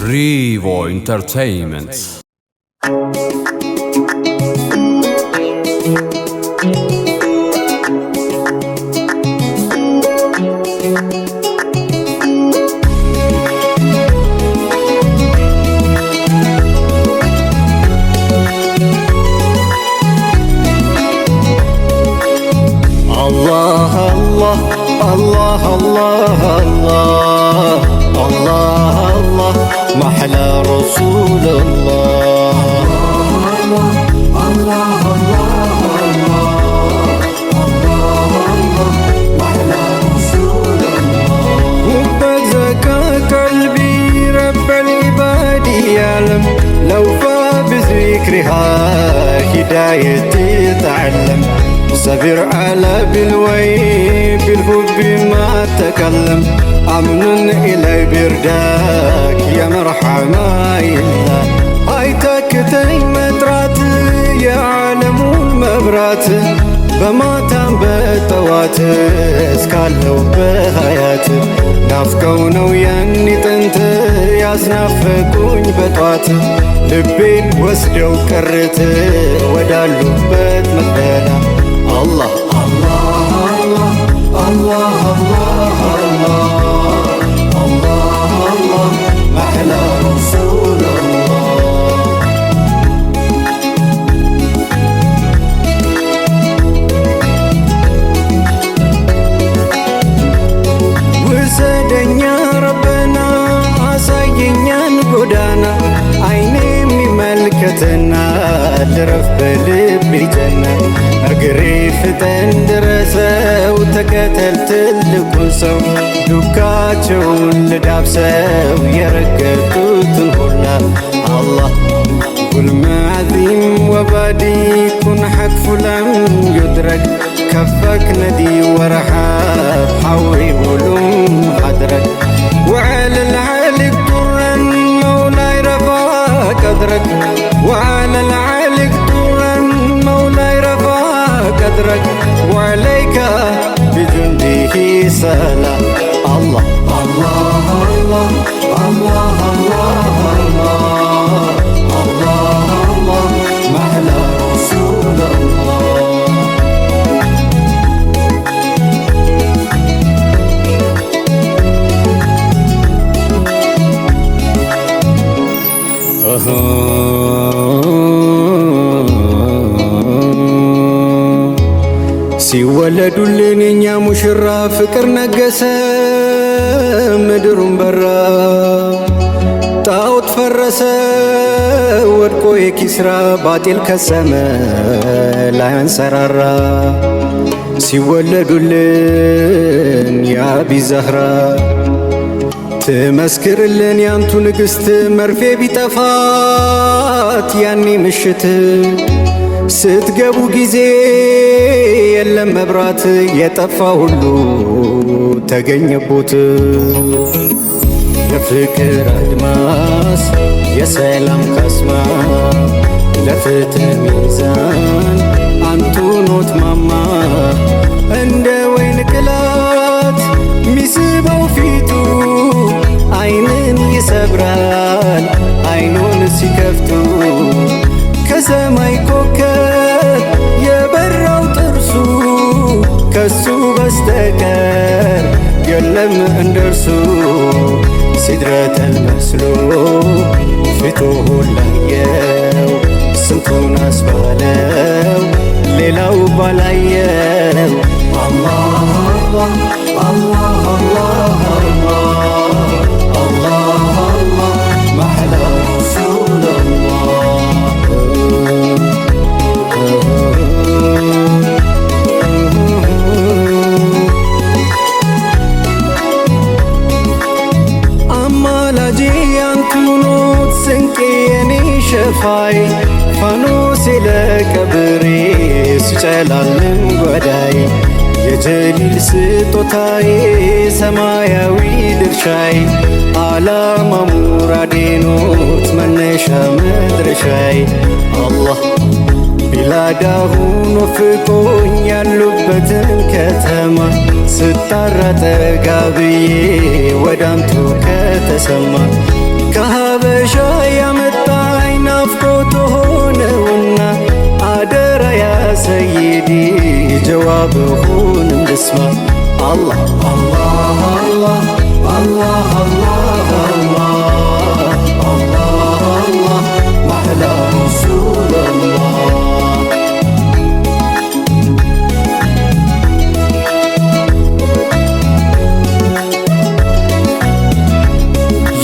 Revo Entertainment. Allah Allah Allah Allah Allah Allah Allah mahla Rasulullah. Allah Allah Allah Allah mahla Rasulullah. وبزكى قلبي رب العباد يعلم لو فا بذكرها هدايتي تعلم. صبر على بالوي بالحب ما تكلم أمن إلي برداك يا مرحمة إلا هايتك تيمترات يا عالم المبرات بما تنبتوات اسكالو بهايات نافكونو ياني تنت ياسنافكوني بطوات لبين وسدو كرت ودالو بت مقبلا. Allah Allah Allah Allah Allah Allah Allah mahla Rasulullah. ውሰደኛ ረበና አሳየኛን ጎዳና አይኔ የሚመልከትና ልረፍ በልቤ ጀና እግሬ ፍጠን ድረሰው ተከተል ትልቁን ሰው ዱካቸውን ልዳብሰው የረገጡትን ሁላ አላህ ظلم عظيم وبادي كن حتف لم يدرك كفك ندي ورحاب حوي ولوم حدرك وعلى العالق طرا مولاي رفع قدرك وعلى العالق طرا مولاي رفع قدرك وعليك بجنده سلام. الله الله الله الله الله الله الله محلى رسول الله. ሲወለዱልን የኛ ሙሽራ ፍቅር ነገሰ ምድሩን በራ ጣዖት ፈረሰ ወድቆ የኪስራ ባጤል ከሰመ ላይ አንሰራራ። ሲወለዱልን የአቢ ዛህራ ትመስክርልን ያንቱ ንግሥት መርፌ ቢጠፋት ያኔ ምሽት ስትገቡ ጊዜ የለም መብራት የጠፋ ሁሉ ተገኘቦት። የፍቅር አድማስ የሰላም ካስማ ለፍትህ ሚዛን አንቱ ኖት ማማ እንደ ወይን ቅላት ሚስበው ፊቱ አይንን ይሰብራል አይኑን ሲከፍቱ ከሰማይ ኮከብ የበራው ጥርሱ ከሱ በስተቀር የለም እንደርሱ ሲድረተል መስሎ ፊቱ ላየው ስንቱን አስባለው ሌላው ባላየው። አላህ አላህ አላህ አላህ አላህ ማህላ ረሱሉላህ. አማላጄ ያንቱኖት ስንቄ የኔ ሸፋይ ፋኖሴ ለቀብሬ ሲጨላልም ጓዳይ የጀሊል ስጦታዬ ሰማያዊ ድርሻይ ዓላማ ሙራዴኖት መነሻ መድረሻይ አላህ ቢላዳ ሁኖ ፍቆኝ ያሉበትን ከተማ ስጣራ ጠጋ ብዬ ወዳንቱ ከተሰማ ከሀበ ጀዋብሁን እንስማ። አላህ አላህ አላህ አላህ አላህ አላህ አላህ ማህላ ረሱለላህ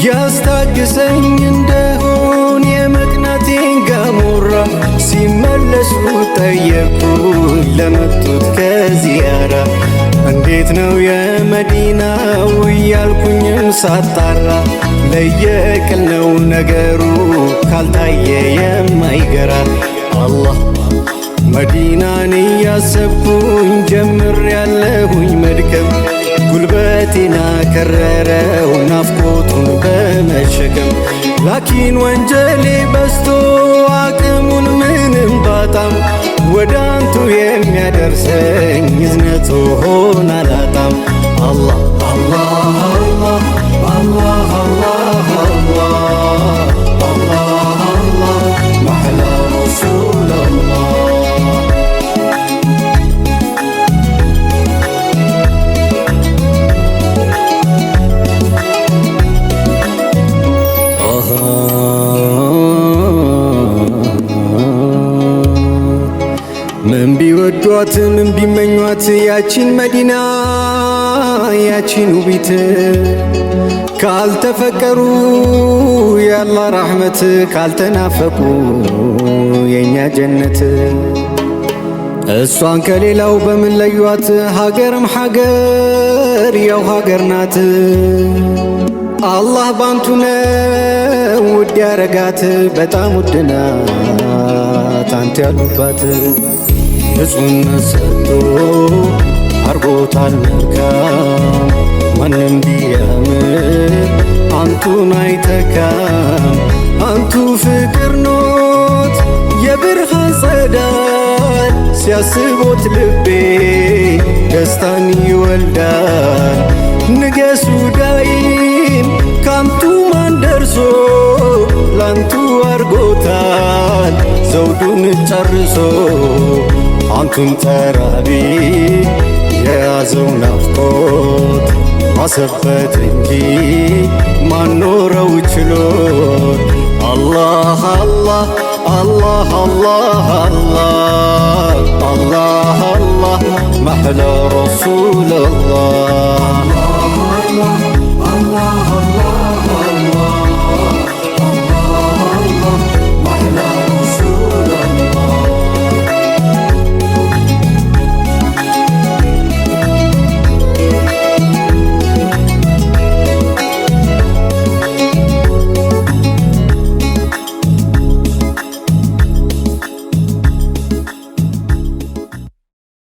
ያስታግሰኝ እንደሆን የመቅናቴን ጋሞራ ሲመለሱ ጠየቁኝ ለመጡት ከዚያራ እንዴት ነው የመዲናው እያልኩኝም ሳጣራ ለየቅል ነው ነገሩ ካልታየ የማይገራ አላህ መዲናን እያሰብኩኝ ጀምር ያለሁኝ መድከም ጉልበቴና ከረረው ናፍቆቱን በመሸከም ላኪን ወንጀሌ በዝቶ አቅሙን ምንም ባጣም ወደ አንቱ የሚያደርሰኝ እዝነቱ ሆን አላጣም። አላህ አላህ አላህ አላህ አላህ አላህ አላህ አላህ ማህላ ረሱለላህ ምን ቢወዷት ምን ቢመኟት ያቺን መዲና ያቺን ውቢት ካልተፈቀሩ ያላ ረሕመት ካልተናፈቁ የእኛ ጀነት እሷን ከሌላው በምን ለዩዋት? ሀገርም ሀገር ያው ሀገር ናት። አላህ ባንቱ ነው ውድ ያረጋት በጣም ውድ ናት አንተ ያሉባት ንጹህነት ሰጥቶ አርጎታል መልካም ማንም ቢያምር አንቱን አይተካም። አንቱ ፍቅር ኖት የብርሃን ጸዳል ሲያስቦት ልቤ ደስታን ይወልዳል። ንገሱ ዳይም ካንቱ ማን ደርሶ ላንቱ አርጎታል ዘውዱን ጨርሶ አንቱን ጠራቢ የያዘው ናፍቆት ማሰበት እንጂ ማኖረው ችሎት። አላህ አላህ አላህ አላህ አላህ አላህ አላህ ማህላ ረሱለላህ